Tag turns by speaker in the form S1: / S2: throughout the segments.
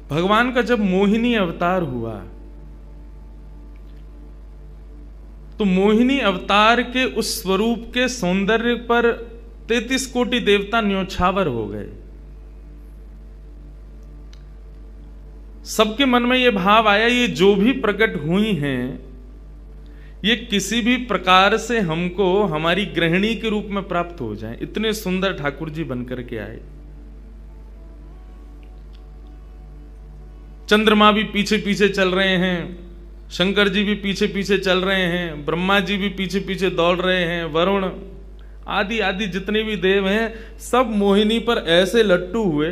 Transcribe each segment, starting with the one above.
S1: भगवान का जब मोहिनी अवतार हुआ तो मोहिनी अवतार के उस स्वरूप के सौंदर्य पर 33 कोटि देवता न्योछावर हो गए। सबके मन में यह भाव आया, ये जो भी प्रकट हुई हैं ये किसी भी प्रकार से हमको हमारी गृहिणी के रूप में प्राप्त हो जाए। इतने सुंदर ठाकुर जी बनकर के आए। चंद्रमा भी पीछे पीछे चल रहे हैं, शंकर जी भी पीछे पीछे चल रहे हैं, ब्रह्मा जी भी पीछे पीछे दौड़ रहे हैं, वरुण आदि आदि जितने भी देव हैं सब मोहिनी पर ऐसे लट्टू हुए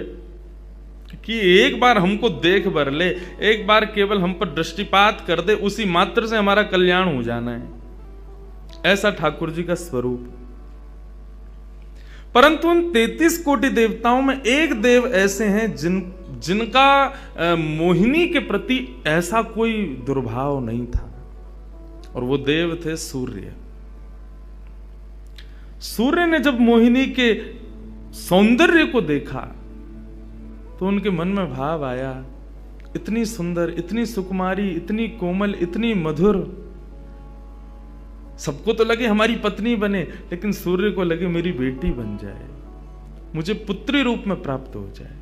S1: कि एक बार हमको देख भर ले, एक बार केवल हम पर दृष्टिपात कर दे, उसी मात्र से हमारा कल्याण हो जाना है। ऐसा ठाकुर जी का स्वरूप। परंतु उन 33 कोटि देवताओं में एक देव ऐसे हैं जिनका मोहिनी के प्रति ऐसा कोई दुर्भाव नहीं था, और वो देव थे सूर्य। सूर्य ने जब मोहिनी के सौंदर्य को देखा तो उनके मन में भाव आया, इतनी सुंदर, इतनी सुकुमारी, इतनी कोमल, इतनी मधुर। सबको तो लगे हमारी पत्नी बने, लेकिन सूर्य को लगे मेरी बेटी बन जाए, मुझे पुत्री रूप में प्राप्त हो जाए।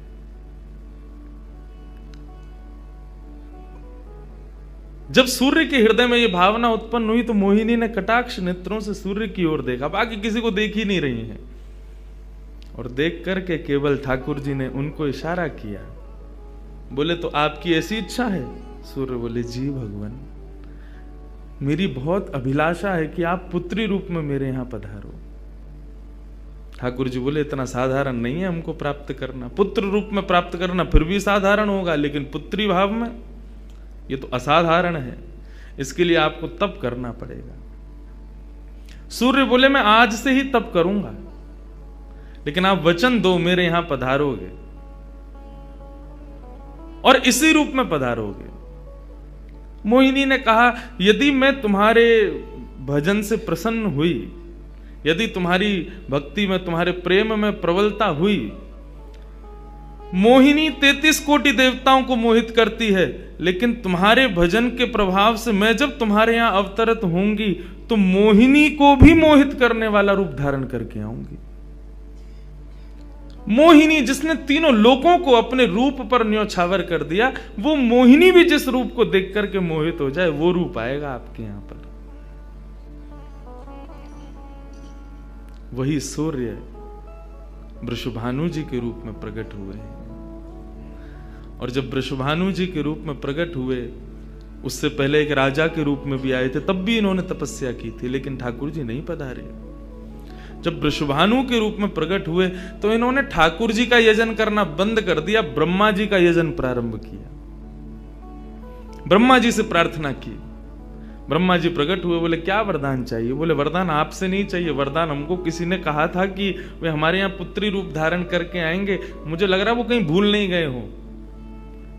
S1: जब सूर्य के हृदय में यह भावना उत्पन्न हुई तो मोहिनी ने कटाक्ष नेत्रों से सूर्य की ओर देखा, बाकी किसी को देख ही नहीं रही है, और देख करके केवल ठाकुर जी ने उनको इशारा किया। बोले तो आपकी ऐसी इच्छा है? सूर्य बोले जी भगवान, मेरी बहुत अभिलाषा है कि आप पुत्री रूप में मेरे यहां पधारो। ठाकुर जी बोले इतना साधारण नहीं है हमको प्राप्त करना, पुत्र रूप में प्राप्त करना फिर भी साधारण होगा, लेकिन पुत्री भाव में ये तो असाधारण है, इसके लिए आपको तप करना पड़ेगा। सूर्य बोले मैं आज से ही तप करूंगा, लेकिन आप वचन दो मेरे यहां पधारोगे और इसी रूप में पधारोगे। मोहिनी ने कहा यदि मैं तुम्हारे भजन से प्रसन्न हुई, यदि तुम्हारी भक्ति में, तुम्हारे प्रेम में प्रबलता हुई, मोहिनी 33 कोटि देवताओं को मोहित करती है, लेकिन तुम्हारे भजन के प्रभाव से मैं जब तुम्हारे यहां अवतरित होंगी तो मोहिनी को भी मोहित करने वाला रूप धारण करके आऊंगी। मोहिनी जिसने तीनों लोकों को अपने रूप पर न्योछावर कर दिया, वो मोहिनी भी जिस रूप को देख करके मोहित हो जाए, वो रूप आएगा आपके यहां पर। वही सूर्य वृषभानु जी के रूप में प्रकट हुए हैं, और जब वृषभानु जी के रूप में प्रकट हुए, उससे पहले एक राजा के रूप में भी आए थे, तब भी इन्होंने तपस्या की थी, लेकिन ठाकुर जी नहीं पधारे। जब वृषभानु के रूप में प्रकट हुए तो इन्होंने ठाकुर जी का यजन करना बंद कर दिया, ब्रह्मा जी का यजन प्रारंभ किया, ब्रह्मा जी से प्रार्थना की। ब्रह्मा जी प्रकट हुए, बोले क्या वरदान चाहिए? बोले वरदान आपसे नहीं चाहिए, वरदान हमको किसी ने कहा था कि वे हमारे यहाँ पुत्री रूप धारण करके आएंगे, मुझे लग रहा है वो कहीं भूल नहीं गए हो,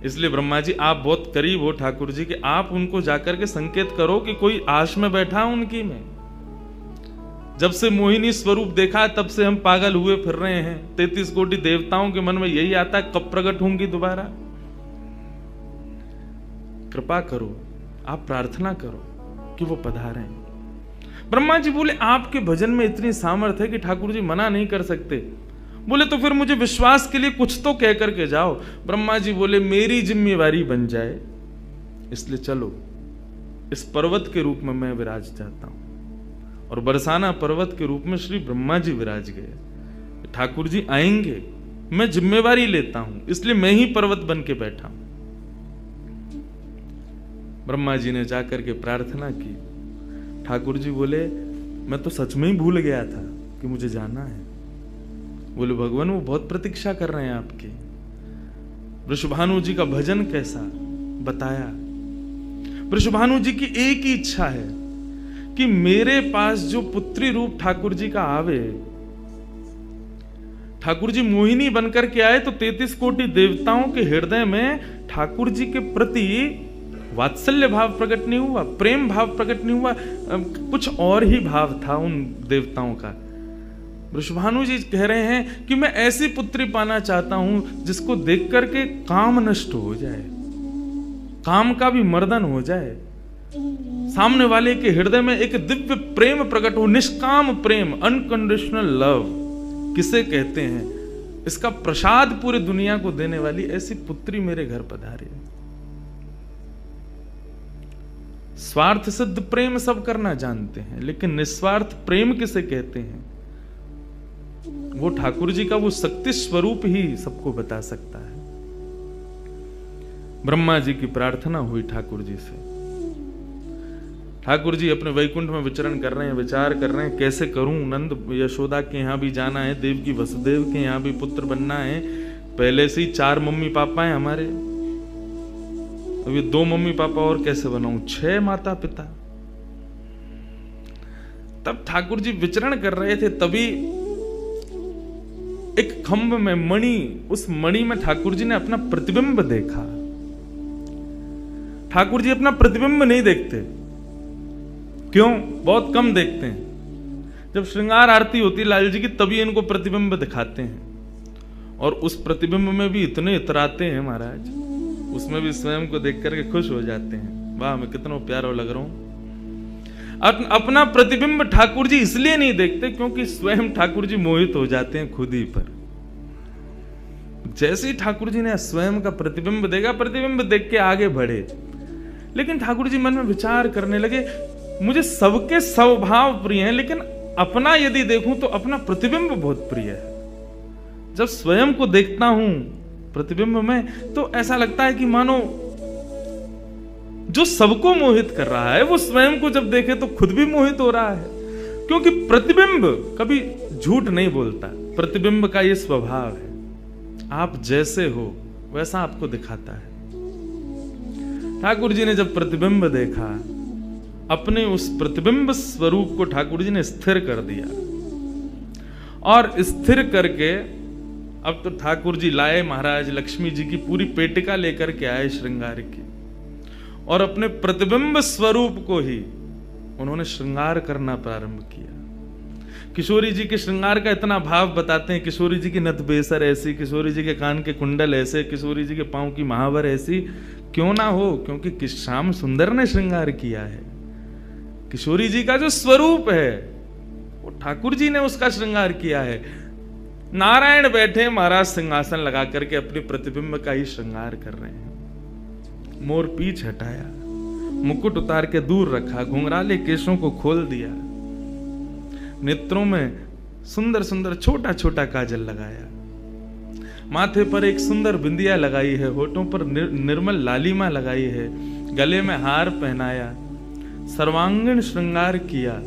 S1: इसलिए ब्रह्मा जी आप बहुत करीब हो ठाकुर जी के, आप उनको जाकर के संकेत करो कि कोई आश में बैठा उनकी में। जब से मोहिनी स्वरूप देखा तब से हम पागल हुए फिर रहे हैं, 33 कोटि देवताओं के मन में यही आता है कब प्रकट होंगी दोबारा। कृपा करो, आप प्रार्थना करो कि वो पधारें। ब्रह्मा जी बोले आपके भजन में इतनी सामर्थ्य है कि ठाकुर जी मना नहीं कर सकते। बोले तो फिर मुझे विश्वास के लिए कुछ तो कह करके जाओ। ब्रह्मा जी बोले मेरी जिम्मेवारी बन जाए, इसलिए चलो इस पर्वत के रूप में मैं विराज चाहता हूं। और बरसाना पर्वत के रूप में श्री ब्रह्मा जी विराज गए। ठाकुर जी आएंगे, मैं जिम्मेवारी लेता हूं, इसलिए मैं ही पर्वत बन के बैठा हूं। ब्रह्मा जी ने जाकर के प्रार्थना की। ठाकुर जी बोले मैं तो सच में ही भूल गया था कि मुझे जाना है। बोले भगवान वो बहुत प्रतीक्षा कर रहे हैं आपकी। वृषभानु जी का भजन कैसा बताया। वृषभानु जी की एक ही इच्छा है कि मेरे पास जो पुत्री रूप ठाकुर जी का आवे, ठाकुर जी मोहिनी बनकर के आए तो 33 कोटि देवताओं के हृदय में ठाकुर जी के प्रति वात्सल्य भाव प्रकट नहीं हुआ, प्रेम भाव प्रकट नहीं हुआ, कुछ और ही भाव था उन देवताओं का। वृषभानु जी कह रहे हैं कि मैं ऐसी पुत्री पाना चाहता हूं जिसको देख करके काम नष्ट हो जाए, काम का भी मर्दन हो जाए, सामने वाले के हृदय में एक दिव्य प्रेम प्रकट हो, निष्काम प्रेम, अनकंडीशनल लव किसे कहते हैं, इसका प्रसाद पूरे दुनिया को देने वाली ऐसी पुत्री मेरे घर पधारे। स्वार्थ सिद्ध प्रेम सब करना जानते हैं, लेकिन निस्वार्थ प्रेम किसे कहते हैं, वो ठाकुर जी का वो शक्ति स्वरूप ही सबको बता सकता है। ब्रह्मा जी की प्रार्थना हुई ठाकुर जी से। ठाकुर जी अपने वैकुंठ में विचरण कर रहे हैं, विचार कर रहे हैं कैसे करूं, नंद यशोदा के यहां भी जाना है, देवकी वसुदेव के यहां भी पुत्र बनना है, पहले से ही 4 मम्मी पापा हैं हमारे, अभी 2 मम्मी पापा और कैसे बनाऊं, 6 माता पिता। तब ठाकुर जी विचरण कर रहे थे, तभी एक खंभ में मणि, उस मणि में ठाकुर जी ने अपना प्रतिबिंब देखा। ठाकुर जी अपना प्रतिबिंब नहीं देखते, क्यों? बहुत कम देखते हैं। जब श्रृंगार आरती होती है लाल जी की, तभी इनको प्रतिबिंब दिखाते हैं, और उस प्रतिबिंब में भी इतने इतराते हैं महाराज, उसमें भी स्वयं को देख करके खुश हो जाते हैं, वाह मैं कितना प्यारा लग रहा हूं। अपना प्रतिबिंब ठाकुर जी इसलिए नहीं देखते क्योंकि स्वयं ठाकुर जी मोहित हो जाते हैं खुद ही पर। जैसे ही ठाकुर जी ने स्वयं का प्रतिबिंब देखा, प्रतिबिंब देख के आगे बढ़े, लेकिन ठाकुर जी मन में विचार करने लगे, मुझे सबके स्वभाव प्रिय हैं, लेकिन अपना यदि देखूं तो अपना प्रतिबिंब बहुत प्रिय है। जब स्वयं को देखता हूं प्रतिबिंब में, तो ऐसा लगता है कि मानो जो सबको मोहित कर रहा है वो स्वयं को जब देखे तो खुद भी मोहित हो रहा है, क्योंकि प्रतिबिंब कभी झूठ नहीं बोलता। प्रतिबिंब का ये स्वभाव है, आप जैसे हो वैसा आपको दिखाता है। ठाकुर जी ने जब प्रतिबिंब देखा, अपने उस प्रतिबिंब स्वरूप को ठाकुर जी ने स्थिर कर दिया, और स्थिर करके अब तो ठाकुर जी लाए महाराज लक्ष्मी जी की पूरी पेटिका लेकर के आए श्रृंगार की, और अपने प्रतिबिंब स्वरूप को ही उन्होंने श्रृंगार करना प्रारंभ किया। किशोरी जी के श्रृंगार का इतना भाव बताते हैं, किशोरी जी की नथ बेसर ऐसी, किशोरी जी के कान के कुंडल ऐसे, किशोरी जी के पांव की महावर ऐसी, क्यों ना हो, क्योंकि श्याम सुंदर ने श्रृंगार किया है। किशोरी जी का जो स्वरूप है वो ठाकुर जी ने उसका श्रृंगार किया है। नारायण बैठे महाराज सिंहासन लगा करके अपने प्रतिबिंब का ही श्रृंगार कर रहे हैं। मोर पीछ हटाया, मुकुट उतार के दूर रखा, घुंघराले केशों को खोल दिया, नेत्रों में सुंदर सुंदर छोटा छोटा काजल लगाया, माथे पर एक सुंदर बिंदिया लगाई है, होठों पर निर्मल लालिमा लगाई है, गले में हार पहनाया, सर्वांगीण श्रृंगार किया,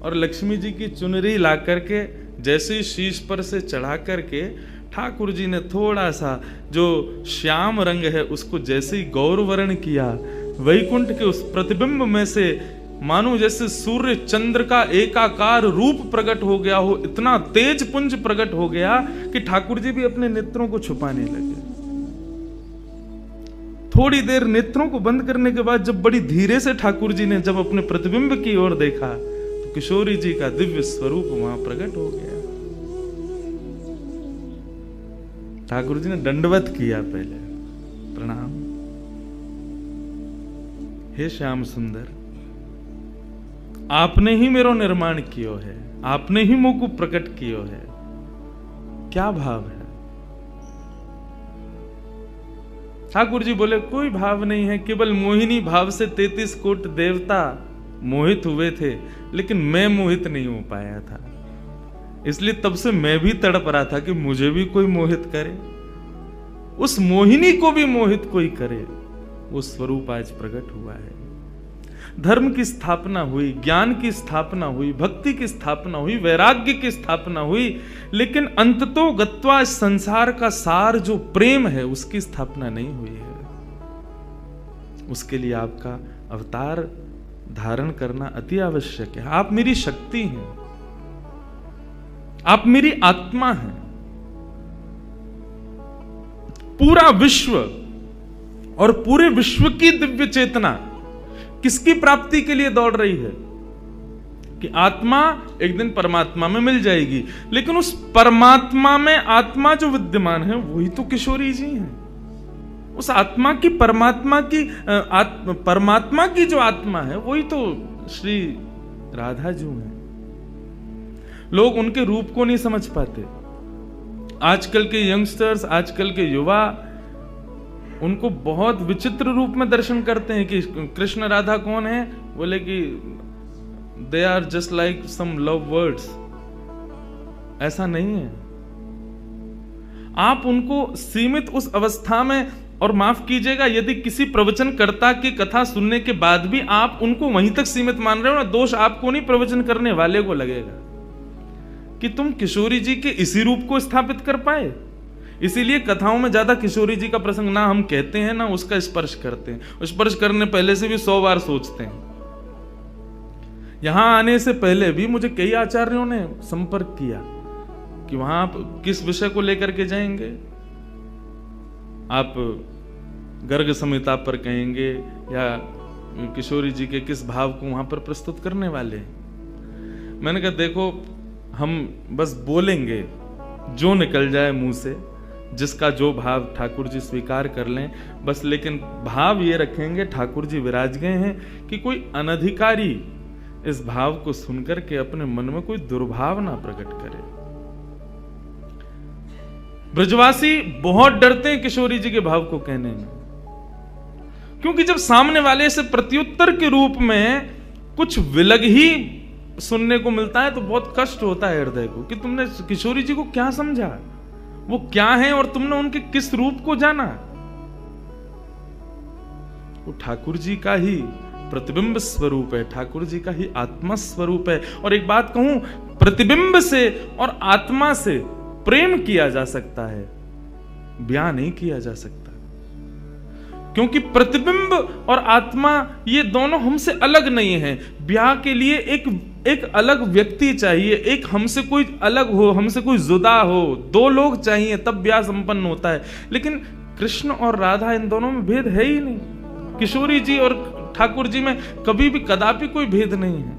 S1: और लक्ष्मी जी की चुनरी ला करके जैसे ही शीश पर से चढ़ा करके ठाकुर जी ने थोड़ा सा जो श्याम रंग है उसको जैसे ही गौरवर्ण किया, वैकुंठ के उस प्रतिबिंब में से मानो जैसे सूर्य चंद्र का एकाकार रूप प्रकट हो गया हो, इतना तेज पुंज प्रकट हो गया कि ठाकुर जी भी अपने नेत्रों को छुपाने लगे। थोड़ी देर नेत्रों को बंद करने के बाद जब बड़ी धीरे से ठाकुर जी ने जब अपने प्रतिबिंब की ओर देखा, तो किशोरी जी का दिव्य स्वरूप वहां प्रकट हो गया। ठाकुर जी ने दंडवत किया, पहले प्रणाम, हे श्याम सुंदर, आपने ही मेरो निर्माण कियो है, आपने ही मोको प्रकट कियो है। क्या भाव है? ठाकुर जी बोले कोई भाव नहीं है, केवल मोहिनी भाव से 33 कोट देवता मोहित हुए थे, लेकिन मैं मोहित नहीं हो पाया था, इसलिए तब से मैं भी तड़प रहा था कि मुझे भी कोई मोहित करे, उस मोहिनी को भी मोहित कोई करे। वो स्वरूप आज प्रकट हुआ है। धर्म की स्थापना हुई, ज्ञान की स्थापना हुई, भक्ति की स्थापना हुई, वैराग्य की स्थापना हुई, लेकिन अंततो गत्वा संसार का सार जो प्रेम है उसकी स्थापना नहीं हुई है। उसके लिए आपका अवतार धारण करना अति आवश्यक है। आप मेरी शक्ति हैं, आप मेरी आत्मा हैं। पूरा विश्व और पूरे विश्व की दिव्य चेतना किसकी प्राप्ति के लिए दौड़ रही है? कि आत्मा एक दिन परमात्मा में मिल जाएगी, लेकिन उस परमात्मा में आत्मा जो विद्यमान है वही तो किशोरी जी हैं। उस आत्मा की परमात्मा की जो आत्मा है वही तो श्री राधा जी हैं। लोग उनके रूप को नहीं समझ पाते। आजकल के यंगस्टर्स, आजकल के युवा उनको बहुत विचित्र रूप में दर्शन करते हैं कि कृष्ण राधा कौन है, बोले कि they are just like some love words. ऐसा नहीं है। आप उनको सीमित उस अवस्था में, और माफ कीजिएगा यदि किसी प्रवचनकर्ता की कथा सुनने के बाद भी आप उनको वहीं तक सीमित मान रहे हो ना, दोष आपको नहीं, प्रवचन करने वाले को लगेगा कि तुम किशोरी जी के इसी रूप को स्थापित कर पाए। इसीलिए कथाओं में ज्यादा किशोरी जी का प्रसंग ना हम कहते हैं ना उसका स्पर्श करते हैं। स्पर्श करने पहले से भी 100 बार सोचते हैं। यहां आने से पहले भी मुझे कई आचार्यों ने संपर्क किया कि वहां आप किस विषय को लेकर के जाएंगे, आप गर्ग संहिता पर कहेंगे या किशोरी जी के किस भाव को वहां पर प्रस्तुत करने वाले हैं। मैंने कहा देखो, हम बस बोलेंगे जो निकल जाए मुंह से, जिसका जो भाव ठाकुर जी स्वीकार कर लें बस, लेकिन भाव ये रखेंगे ठाकुर जी विराज गए हैं कि कोई अनधिकारी इस भाव को सुनकर के अपने मन में कोई दुर्भाव ना प्रकट करे। ब्रजवासी बहुत डरते हैं किशोरी जी के भाव को कहने में, क्योंकि जब सामने वाले से प्रत्युत्तर के रूप में कुछ विलग ही सुनने को मिलता है तो बहुत कष्ट होता है हृदय को कि तुमने किशोरी जी को क्या समझा, वो क्या है और तुमने उनके किस रूप को जाना। वो ठाकुर जी का ही प्रतिबिंब स्वरूप है, ठाकुर जी का ही आत्मा स्वरूप है। और एक बात कहूं, प्रतिबिंब से और आत्मा से प्रेम किया जा सकता है, ब्याह नहीं किया जा सकता, क्योंकि प्रतिबिंब और आत्मा ये दोनों हमसे अलग नहीं है। ब्याह के लिए एक अलग व्यक्ति चाहिए, एक हमसे कोई अलग हो, हमसे कोई जुदा हो, 2 लोग चाहिए तब ब्याह संपन्न होता है। लेकिन कृष्ण और राधा, इन दोनों में भेद है ही नहीं। किशोरी जी और ठाकुर जी में कभी भी कदापि कोई भेद नहीं है।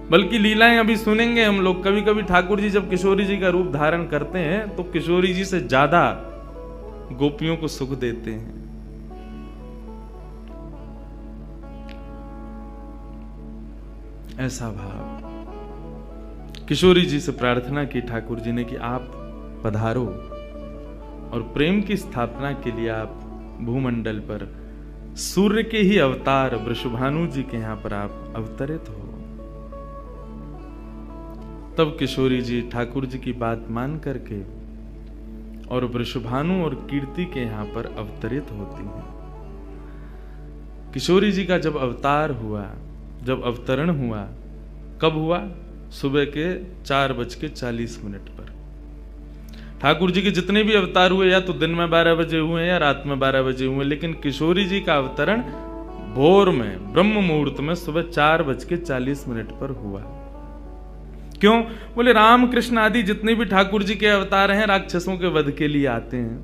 S1: बल्कि लीलाएं अभी सुनेंगे हम लोग, कभी कभी ठाकुर जी जब किशोरी जी का रूप धारण करते हैं तो किशोरी जी से ज्यादा गोपियों को सुख देते हैं। ऐसा भाव। किशोरी जी से प्रार्थना की ठाकुर जी ने कि आप पधारो और प्रेम की स्थापना के लिए आप भूमंडल पर सूर्य के ही अवतार वृषभानु जी के यहां पर आप अवतरित हो। तब किशोरी जी ठाकुर जी की बात मान करके और वृषभानु और कीर्ति के यहां पर अवतरित होती हैं। किशोरी जी का जब अवतार हुआ, जब अवतरण हुआ, कब हुआ? सुबह के 4:40 पर। ठाकुर जी के जितने भी अवतार हुए या तो दिन में 12 बजे हुए या रात में 12 बजे हुए, लेकिन किशोरी जी का अवतरण भोर में ब्रह्म मुहूर्त में सुबह 4:40 पर हुआ। क्यों? बोले राम कृष्ण आदि जितने भी ठाकुर जी के अवतार हैं राक्षसों के वध के लिए आते हैं,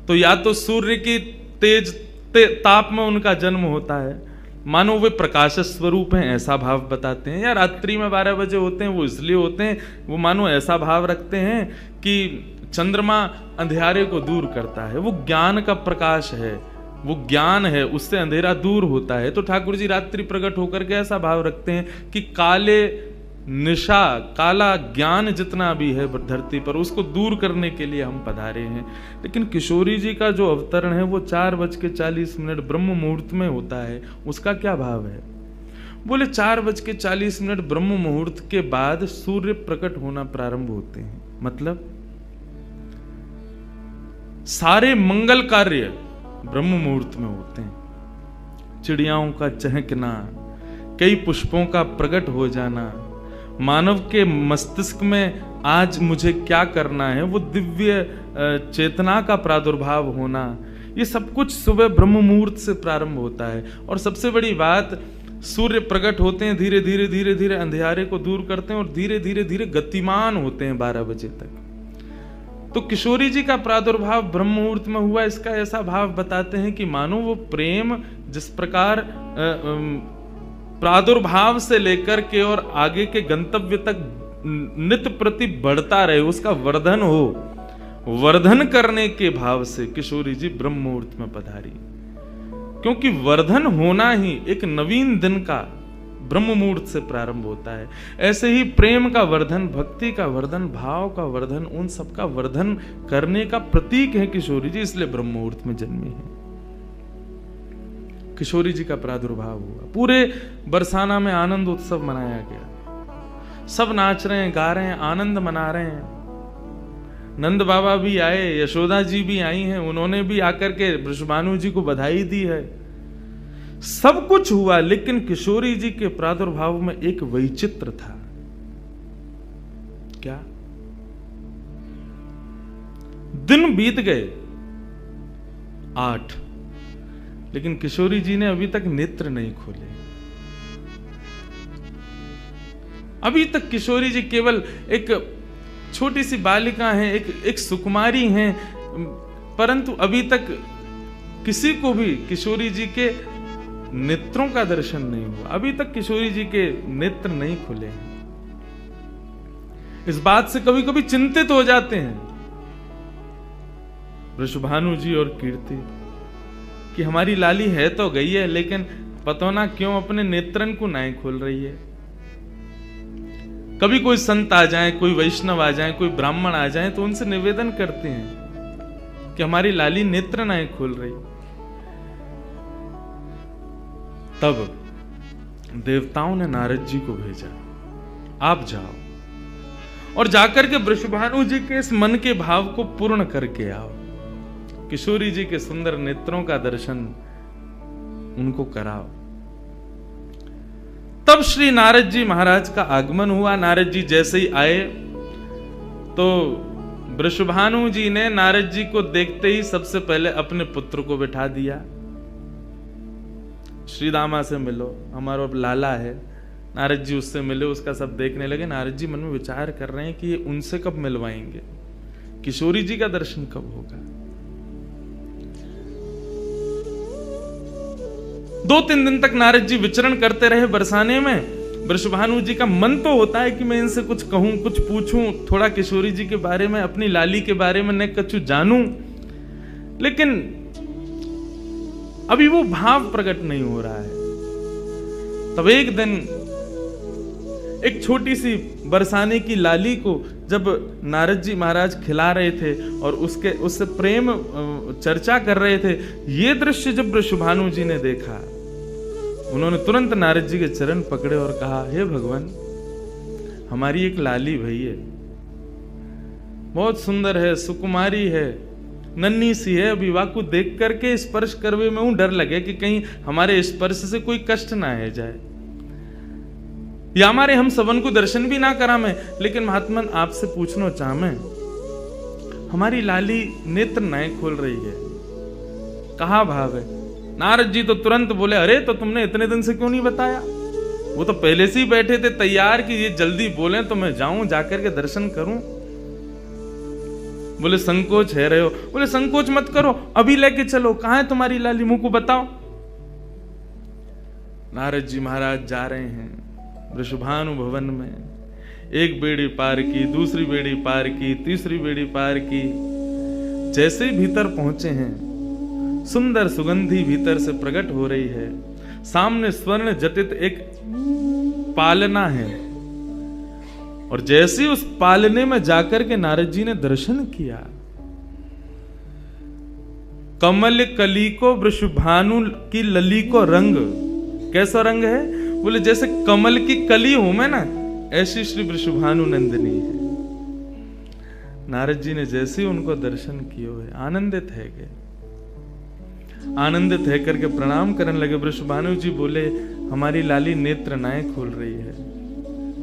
S1: तो या तो सूर्य की तेज ताप में उनका जन्म होता है, मानो वे प्रकाश स्वरूप हैं ऐसा भाव बताते हैं, या रात्रि में 12 बजे होते हैं, वो इसलिए होते हैं वो मानो ऐसा भाव रखते हैं कि चंद्रमा अंधेरे को दूर करता है, वो ज्ञान का प्रकाश है, वो ज्ञान है, उससे अंधेरा दूर होता है। तो ठाकुर जी रात्रि प्रकट होकर के ऐसा भाव रखते हैं कि काले निशा, काला ज्ञान जितना भी है धरती पर, उसको दूर करने के लिए हम पधारे हैं। लेकिन किशोरी जी का जो अवतरण है वो 4:40 ब्रह्म मुहूर्त में होता है। उसका क्या भाव है? बोले 4:40 ब्रह्म मुहूर्त के बाद सूर्य प्रकट होना प्रारंभ होते हैं। मतलब सारे मंगल कार्य ब्रह्म मुहूर्त में होते हैं। चिड़ियाओं का चहकना, कई पुष्पों का प्रकट हो जाना, मानव के मस्तिष्क में आज मुझे क्या करना है, वो दिव्य चेतना का प्रादुर्भाव होना, ये सब कुछ सुबह ब्रह्म मुहूर्त से प्रारंभ होता है। और सबसे बड़ी बात, सूर्य प्रकट होते हैं, धीरे धीरे धीरे धीरे अंधेरे को दूर करते हैं और धीरे धीरे धीरे गतिमान होते हैं 12 बजे तक। तो किशोरी जी का प्रादुर्भाव ब्रह्म मुहूर्त में हुआ, इसका ऐसा भाव बताते हैं कि मानो वो प्रेम जिस प्रकार प्रादुर्भाव से लेकर के और आगे के गंतव्य तक नित्य प्रति बढ़ता रहे, उसका वर्धन हो, वर्धन करने के भाव से किशोरी जी ब्रह्म मुहूर्त में पधारी। क्योंकि वर्धन होना ही एक नवीन दिन का ब्रह्म मुहूर्त से प्रारंभ होता है। ऐसे ही प्रेम का वर्धन, भक्ति का वर्धन, भाव का वर्धन, उन सब का वर्धन करने का प्रतीक है किशोरी जी, इसलिए ब्रह्म मुहूर्त में जन्मी है। किशोरी जी का प्रादुर्भाव हुआ, पूरे बरसाना में आनंद उत्सव मनाया गया, सब नाच रहे हैं, गा रहे हैं, आनंद मना रहे हैं। नंद बाबा भी आए, यशोदा जी भी आई हैं, उन्होंने भी आकर के वृषभानु जी को बधाई दी है। सब कुछ हुआ, लेकिन किशोरी जी के प्रादुर्भाव में एक वैचित्र था। क्या? दिन बीत गए 8, लेकिन किशोरी जी ने अभी तक नेत्र नहीं खोले। अभी तक किशोरी जी केवल एक छोटी सी बालिका हैं, एक सुकुमारी हैं, परंतु अभी तक किसी को भी किशोरी जी के नेत्रों का दर्शन नहीं हुआ। अभी तक किशोरी जी के नेत्र नहीं खुले हैं। इस बात से कभी कभी चिंतित हो जाते हैं वृषभानु जी और कीर्ति कि हमारी लाली है तो गई है, लेकिन पता ना क्यों अपने नेत्रन को नहीं खोल रही है। कभी कोई संत आ जाए, कोई वैष्णव आ जाए, कोई ब्राह्मण आ जाए, तो उनसे निवेदन करते हैं कि हमारी लाली नेत्र नहीं खोल रही। तब देवताओं ने नारद जी को भेजा, आप जाओ और जाकर के वृषभानु जी के इस मन के भाव को पूर्ण करके आओ, किशोरी जी के सुंदर नेत्रों का दर्शन उनको कराओ। तब श्री नारद जी महाराज का आगमन हुआ। नारद जी जैसे ही आए तो वृषभानु जी ने नारद जी को देखते ही सबसे पहले अपने पुत्र को बिठा दिया। श्री दामा से मिलो, हमारा लाला है। नारद जी उससे मिले, उसका सब देखने लगे। नारद जी मन में विचार कर रहे हैं कि ये उनसे कब मिलवाएंगे, किशोरी जी का दर्शन कब होगा। 2-3 दिन तक नारद जी विचरण करते रहे बरसाने में। वृषभानु जी का मन तो होता है कि मैं इनसे कुछ कहूं, कुछ पूछूं, थोड़ा किशोरी जी के बारे में, अपनी लाली के बारे में न कुछ जानूं, लेकिन अभी वो भाव प्रकट नहीं हो रहा है। तब एक दिन एक छोटी सी बरसाने की लाली को जब नारद जी महाराज खिला रहे थे और उससे प्रेम चर्चा कर रहे थे, ये दृश्य जब वृषभानु जी ने देखा, उन्होंने तुरंत नारद जी के चरण पकड़े और कहा, हे भगवान, हमारी एक लाली भई है, बहुत सुंदर है, सुकुमारी है, नन्ही सी है, अभी वाकु देख करके स्पर्श करवे में डर लगे कि कहीं हमारे स्पर्श से कोई कष्ट ना है जाए, या हमारे हम सबन को दर्शन भी ना करा में। लेकिन महात्मन आपसे पूछना चाह मैं, हमारी लाली नेत्र नहीं खोल रही है, कहा भाव है? नारद जी तो तुरंत बोले, अरे तो तुमने इतने दिन से क्यों नहीं बताया? वो तो पहले से ही बैठे थे तैयार कि ये जल्दी बोले तो मैं जाऊं, जाकर के दर्शन करूं। बोले संकोच है रहे हो? बोले संकोच मत करो, अभी लेके चलो। कहां है तुम्हारी लाली, मुंह को बताओ। नारद जी महाराज जा रहे हैं वृषभानु भवन में। एक बेड़ी पार की, दूसरी बेड़ी पार की, तीसरी बेड़ी पार की। जैसे ही भीतर पहुंचे हैं, सुंदर सुगंधी भीतर से प्रकट हो रही है। सामने स्वर्ण जटित एक पालना है, और जैसे ही उस पालने में जाकर के नारद जी ने दर्शन किया, कमल कली को वृषभानु की लली को रंग, कैसा रंग है? बोले जैसे कमल की कली हूं मैं ना, ऐसी श्री वृषभानु नंदिनी है। नारद जी ने जैसे ही उनको दर्शन किए हुए आनंदित है गए, आनंदित है करके प्रणाम करने लगे। वृषभानु जी बोले, हमारी लाली नेत्र नाए खोल रही है,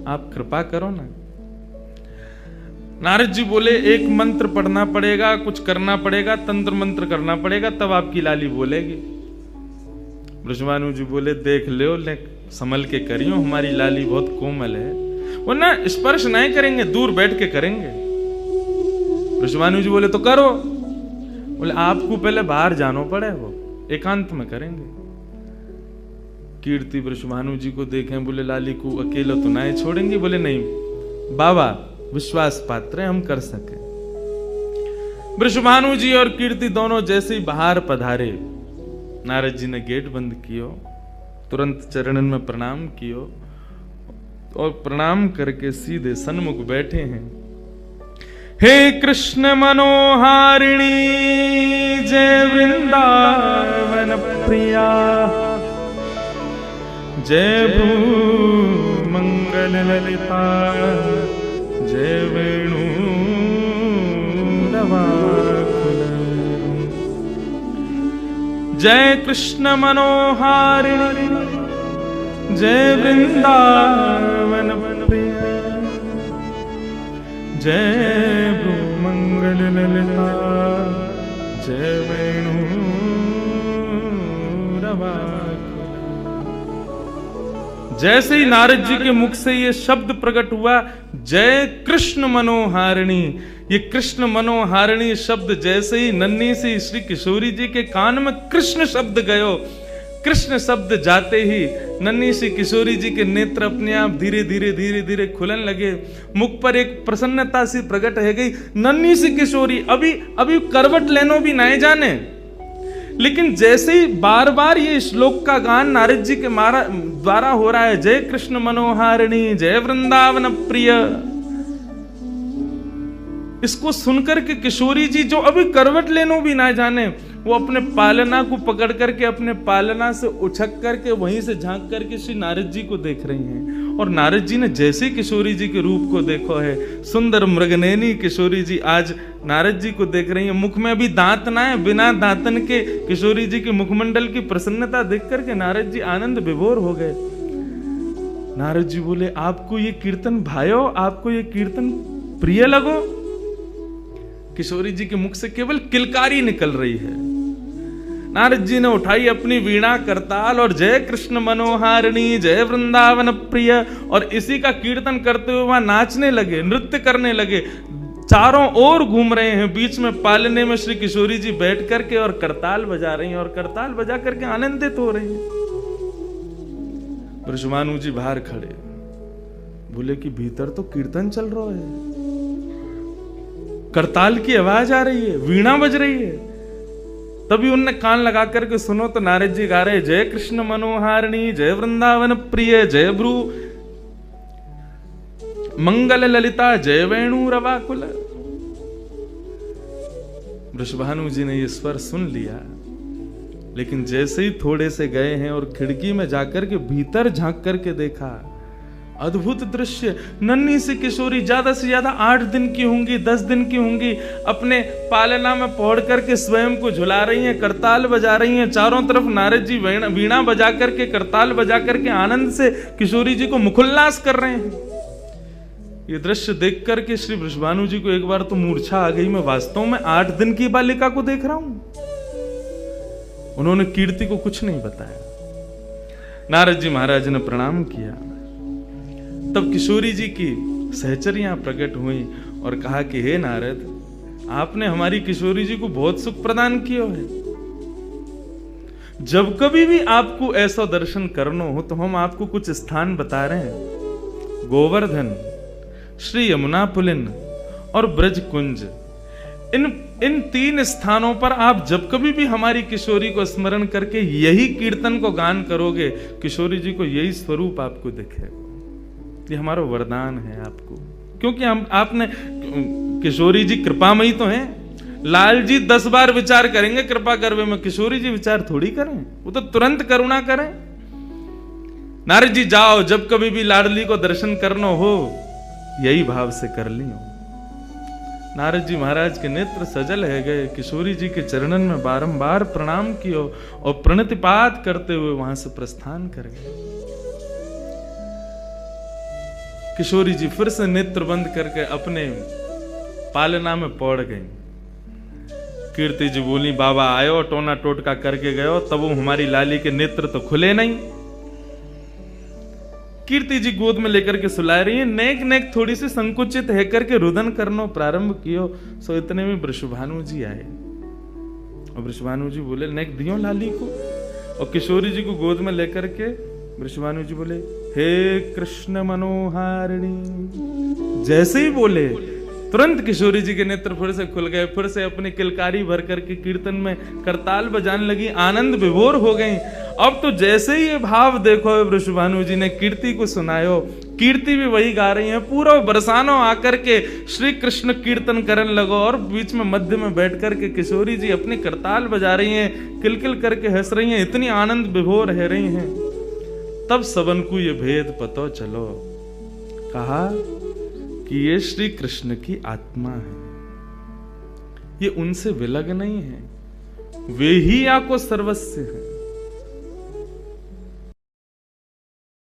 S1: आप कृपा करो ना। नारद जी बोले, एक मंत्र पढ़ना पड़ेगा, कुछ करना पड़ेगा, तंत्र मंत्र करना पड़ेगा, तब आपकी लाली बोलेगी। वृषभानु जी बोले, देख लो, ले संभल के करियो, हमारी लाली बहुत कोमल है, वो ना स्पर्श नहीं करेंगे, दूर बैठ के करेंगे। वृषभानु जी बोले, तो करो। बोले, आपको पहले बाहर जानो पड़े, वो एकांत में करेंगे। कीर्ति वृषभानु जी को देखें, बोले लाली को अकेला तो ना छोड़ेंगे? बोले नहीं बाबा, विश्वास पात्र है, हम कर सके। वृषभानु जी और कीर्ति दोनों जैसे ही बाहर पधारे, नारद जी ने गेट बंद कियो, तुरंत चरणन में प्रणाम कियो और प्रणाम करके सीधे सन्मुख बैठे हैं। हे कृष्ण मनोहारिणी जय वृंदावन प्रिया, जय भ्रू मंगल ललिता, जय वेणु नवाकुल, जय कृष्ण मनोहारिणी जय वृंदावन प्रिया, जय भ्रू मंगल ललिता, जय वेणु नवाकुल। जैसे ही नारद जी के मुख से ये शब्द प्रकट हुआ, जय कृष्ण मनोहारिणी, ये कृष्ण मनोहारिणी शब्द जैसे ही नन्ही सी श्री किशोरी जी के कान में कृष्ण शब्द गयो, कृष्ण शब्द जाते ही नन्ही सी किशोरी जी के नेत्र अपने आप धीरे धीरे धीरे धीरे खुलन लगे, मुख पर एक प्रसन्नता सी प्रकट है गई। नन्ही सी किशोरी अभी अभी करवट लेनो भी नहीं जाने, लेकिन जैसे ही बार बार ये श्लोक का गान नारद जी के द्वारा हो रहा है, जय कृष्ण मनोहारिणी जय वृंदावन प्रिय, इसको सुनकर के किशोरी जी जो अभी करवट लेनो भी ना जाने, वो अपने पालना को पकड़ करके अपने पालना से उछक करके वहीं से झांक करके श्री नारद जी को देख रही हैं। और नारद जी ने जैसे किशोरी जी के रूप को देखो है, सुंदर मृगनयनी किशोरी जी आज नारद जी को देख रही हैं। मुख में भी दांत ना है, बिना दांतन के किशोरी जी के मुखमंडल की प्रसन्नता देख करके नारद जी आनंद विभोर हो गए। नारद जी बोले, आपको ये कीर्तन भायो, आपको ये कीर्तन प्रिय लगो? किशोरी जी के मुख से केवल किलकारी निकल रही है। नारद जी ने उठाई अपनी वीणा करताल और जय कृष्ण मनोहारिणी जय वृंदावन प्रिय, और इसी का कीर्तन करते हुए वहां नाचने लगे, नृत्य करने लगे, चारों ओर घूम रहे हैं। बीच में पालने में श्री किशोरी जी बैठ करके और करताल बजा रही हैं और करताल बजा करके आनंदित हो रही हैं। वृषभानु जी बाहर खड़े, बोले कि भीतर तो कीर्तन चल रहा है, करताल की आवाज आ रही है, वीणा बज रही है। तभी उनने कान लगा करके सुनो तो नारद जी गा रहे, जय कृष्ण मनोहारिणी जय वृंदावन प्रिय, जय भ्रू मंगल ललिता, जय वेणु रवाकुल। वृषभानु जी ने ये स्वर सुन लिया, लेकिन जैसे ही थोड़े से गए हैं और खिड़की में जाकर के भीतर झांक करके देखा, अद्भुत दृश्य। नन्ही सी किशोरी ज्यादा से ज्यादा 8 दिन की होंगी, 10 दिन की होंगी, अपने पालना में पौड़ करके स्वयं को झुला रही हैं, करताल बजा रही हैं। चारों तरफ नारद जी वीणा बजा करके, करताल बजा करके आनंद से किशोरी जी को मुखोल्लास कर रहे हैं। ये दृश्य देख करके श्री वृषभानु जी को एक बार तो मूर्छा आ गई, मैं वास्तव में 8 दिन की बालिका को देख रहा हूं। उन्होंने कीर्ति को कुछ नहीं बताया। नारद जी महाराज ने प्रणाम किया, तब किशोरी जी की सहचरियां प्रकट हुई और कहा कि हे नारद, आपने हमारी किशोरी जी को बहुत सुख प्रदान किया है। जब कभी भी आपको ऐसा दर्शन करना हो तो हम आपको कुछ स्थान बता रहे हैं। गोवर्धन, श्री यमुना पुलिन और ब्रज कुंज, इन 3 स्थानों पर आप जब कभी भी हमारी किशोरी को स्मरण करके यही कीर्तन को गान करोगे, किशोरी जी को यही स्वरूप आपको दिखेगा। ये हमारा वरदान है आपको, क्योंकि आपने, किशोरी जी कृपामयी तो हैं। लाल जी 10 बार विचार करेंगे कृपा करवे में, किशोरी जी विचार थोड़ी करें, वो तो तुरंत करुणा करें। नारद जी जाओ, जब कभी भी लाडली को दर्शन करना हो यही भाव से कर लियो। नारद जी महाराज के नेत्र सजल है गए, किशोरी जी के चरणन में बारंबार प्रणाम कियो और प्रणतिपात करते हुए वहां से प्रस्थान कर गए। किशोरी जी फिर से नेत्र बंद करके अपने पालना में पौड़ गई। कीर्ति जी बोली, बाबा आयो, टोना टोटका करके गयो, तब वो हमारी लाली के नेत्र तो खुले नहीं। कीर्ति जी गोद में लेकर के सुला रही है, नेक नेक थोड़ी सी संकुचित है करके रुदन करना प्रारंभ कियो। सो इतने में वृषभानु जी आए और वृषभानु जी बोले, नेक दियो लाली को, और किशोरी जी को गोद में लेकर के वृषभानु जी बोले, हे कृष्ण मनोहारिणी। जैसे ही बोले तुरंत किशोरी जी के नेत्र फिर से खुल गए, फिर से अपनी किलकारी भर करके कीर्तन में करताल बजाने लगी, आनंद विभोर हो गई। अब तो जैसे ही ये भाव देखो, वृषभानु जी ने कीर्ति को सुनायो, कीर्ति भी वही गा रही है, पूरा बरसानो आकर के श्री कृष्ण कीर्तन करने लगो, और बीच में मध्य में बैठ करके किशोरी जी अपनी करताल बजा रही हैं, किलकिल करके हंस रही हैं, इतनी आनंद विभोर रह रही हैं। तब सबन को ये भेद पतो चलो, कहा कि ये श्री कृष्ण की आत्मा है, ये उनसे विलग नहीं है, वे ही आपको सर्वस्व है।